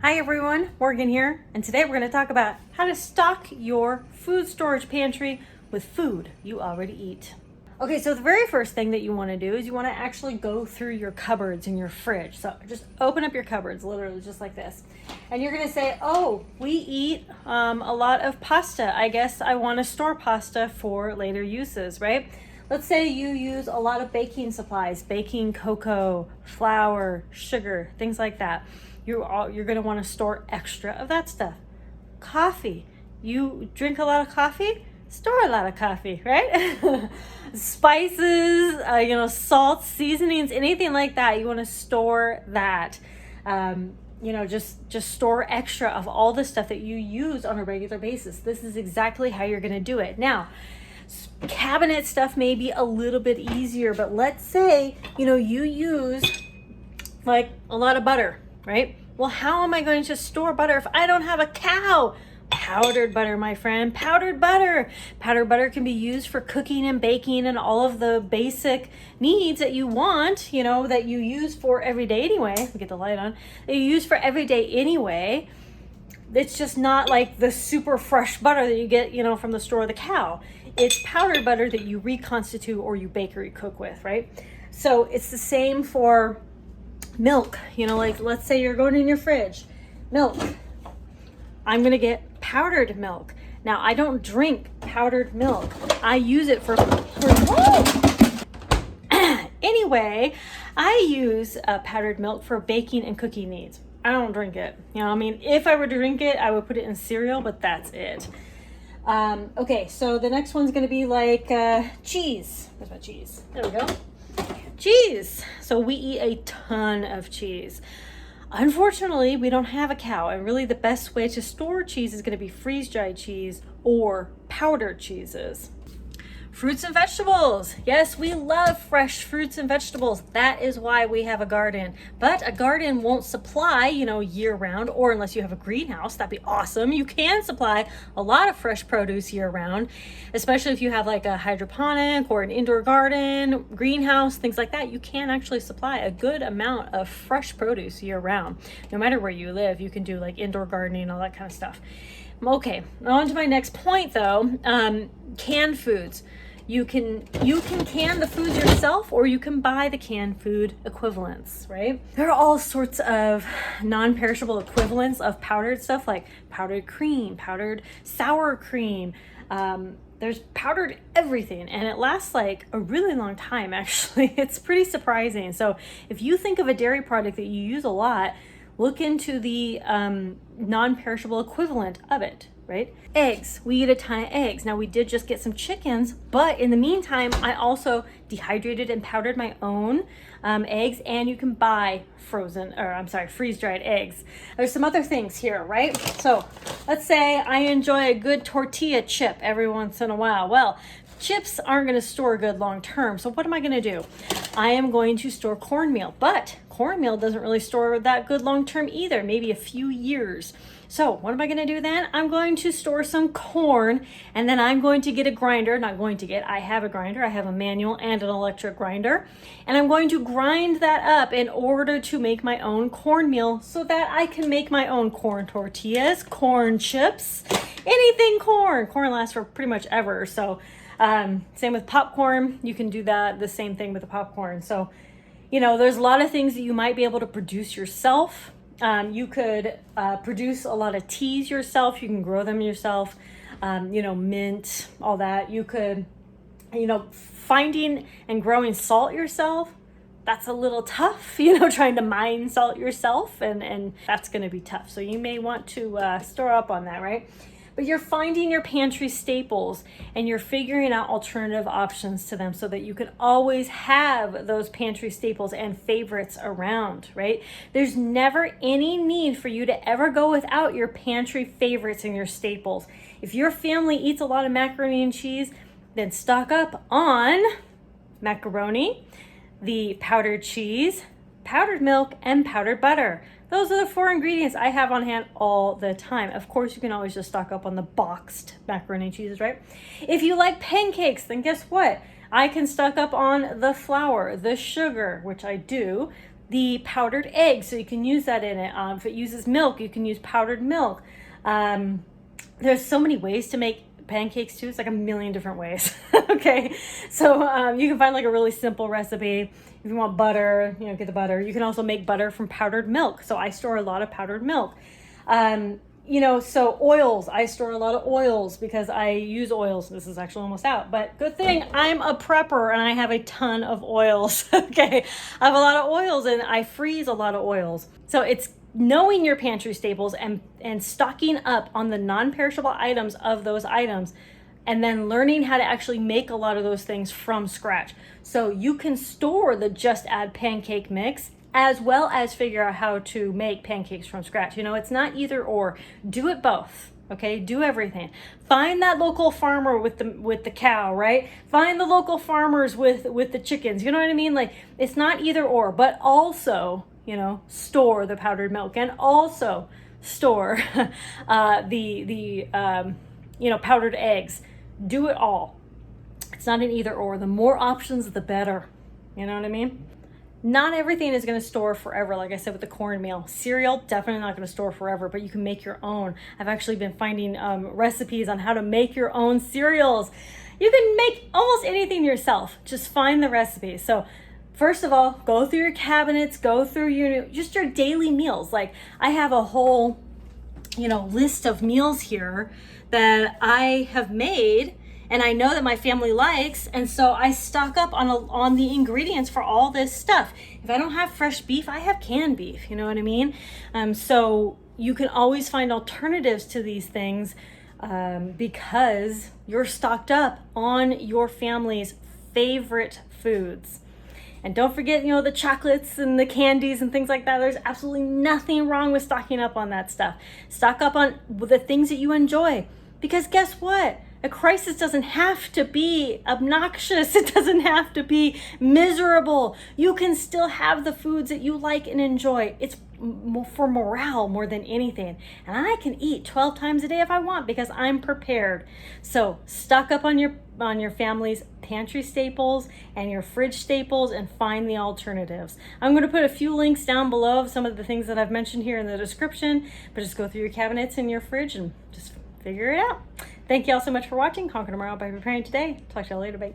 Hi everyone, Morgan here, and today we're going to talk about how to stock your food storage pantry with food you already eat. Okay, so the very first thing that you want to do is you want to actually go through your cupboards in your fridge. So just open up your cupboards, literally just like this. And you're going to say, oh, we eat a lot of pasta. I guess I want to store pasta for later uses, right? Let's say you use a lot of baking supplies, baking cocoa, flour, sugar, things like that. You're going to want to store extra of that stuff. Coffee. You drink a lot of coffee? Store a lot of coffee, right? Spices, salt, seasonings, anything like that. You want to store that. Just store extra of all the stuff that you use on a regular basis. This is exactly how you're going to do it. Now, cabinet stuff may be a little bit easier, but let's say, you use like a lot of butter, right? Well, how am I going to store butter if I don't have a cow? Powdered butter, my friend, powdered butter. Powdered butter can be used for cooking and baking and all of the basic needs that you want, that you use for every day anyway. Let me get the light on. That you use for every day anyway. It's just not like the super fresh butter that you get, from the store of the cow. It's powdered butter that you reconstitute or you bakery cook with, right? So it's the same for milk. Like let's say you're going in your fridge. Milk. I'm going to get powdered milk. Now, I don't drink powdered milk. I use it for anyway, I use powdered milk for baking and cooking needs. I don't drink it. If I were to drink it, I would put it in cereal, but that's it. Okay, so the next one's going to be like cheese. Where's my cheese? There we go. Cheese. So we eat a ton of cheese. Unfortunately, we don't have a cow, and really the best way to store cheese is going to be freeze-dried cheese or powdered cheeses. Fruits and vegetables. Yes, we love fresh fruits and vegetables. That is why we have a garden. But a garden won't supply, year round, or unless you have a greenhouse, that'd be awesome. You can supply a lot of fresh produce year round, especially if you have like a hydroponic or an indoor garden, greenhouse, things like that. You can actually supply a good amount of fresh produce year round. No matter where you live, you can do like indoor gardening, all that kind of stuff. Okay, on to my next point though, canned foods. You can can the foods yourself, or you can buy the canned food equivalents, right? There are all sorts of non-perishable equivalents of powdered stuff like powdered cream, powdered sour cream. There's powdered everything, and it lasts like a really long time, actually. It's pretty surprising. So if you think of a dairy product that you use a lot, look into the non-perishable equivalent of it, right? Eggs. We eat a ton of eggs. Now, we did just get some chickens, but in the meantime, I also dehydrated and powdered my own eggs, and you can buy freeze-dried eggs. There's some other things here, right? So let's say I enjoy a good tortilla chip every once in a while. Well, chips aren't going to store good long term. So what am I going to do? I am going to store cornmeal, but cornmeal doesn't really store that good long term either, maybe a few years. So what am I going to do then? I'm going to store some corn, and then I'm going to get a grinder. I have a grinder. I have a manual and an electric grinder, and I'm going to grind that up in order to make my own cornmeal so that I can make my own corn tortillas, corn chips, anything corn. Corn lasts for pretty much ever. So same with popcorn. You can do the same thing with the popcorn. So, there's a lot of things that you might be able to produce yourself. You could produce a lot of teas yourself. You can grow them yourself. Mint, all that. You could, finding and growing salt yourself. That's a little tough, trying to mine salt yourself, and that's going to be tough. So you may want to store up on that, right? But you're finding your pantry staples and you're figuring out alternative options to them so that you can always have those pantry staples and favorites around, right? There's never any need for you to ever go without your pantry favorites and your staples. If your family eats a lot of macaroni and cheese, then stock up on macaroni, the powdered cheese, powdered milk, and powdered butter. Those are the 4 ingredients I have on hand all the time. Of course, you can always just stock up on the boxed macaroni and cheeses, right? If you like pancakes, then guess what? I can stock up on the flour, the sugar, which I do, the powdered egg, so you can use that in it. If it uses milk, you can use powdered milk. There's so many ways to make pancakes too. It's like a million different ways. Okay, so you can find like a really simple recipe. If you want butter, get the butter. You can also make butter from powdered milk. So I store a lot of powdered milk. So oils, I store a lot of oils because I use oils. This is actually almost out, but good thing I'm a prepper and I have a ton of oils. Okay, I have a lot of oils and I freeze a lot of oils. So it's knowing your pantry staples and stocking up on the non-perishable items of those items, and then learning how to actually make a lot of those things from scratch. So you can store the Just Add pancake mix as well as figure out how to make pancakes from scratch. It's not either or. Do it both. Okay, do everything. Find that local farmer with the cow, right? Find the local farmers with the chickens. You know what I mean? Like, it's not either or, but also, store the powdered milk and also store the powdered eggs. Do it all. It's not an either or. The more options, the better. You know what I mean? Not everything is going to store forever. Like I said with the cornmeal, cereal, definitely not going to store forever, but you can make your own. I've actually been finding recipes on how to make your own cereals. You can make almost anything yourself. Just find the recipe. So first of all, go through your cabinets, go through your daily meals. Like I have a whole, list of meals here that I have made and I know that my family likes, and so I stock up on the ingredients for all this stuff. If I don't have fresh beef, I have canned beef, you know what I mean? So you can always find alternatives to these things because you're stocked up on your family's favorite foods. And don't forget, the chocolates and the candies and things like that. There's absolutely nothing wrong with stocking up on that stuff. Stock up on the things that you enjoy, because guess what? A crisis doesn't have to be obnoxious. It doesn't have to be miserable. You can still have the foods that you like and enjoy. It's for morale more than anything. And I can eat 12 times a day if I want because I'm prepared. So stock up on your family's pantry staples and your fridge staples and find the alternatives. I'm going to put a few links down below of some of the things that I've mentioned here in the description, but just go through your cabinets and your fridge and just figure it out. Thank you all so much for watching. Conquer Tomorrow by Preparing Today. Talk to you all later. Bye.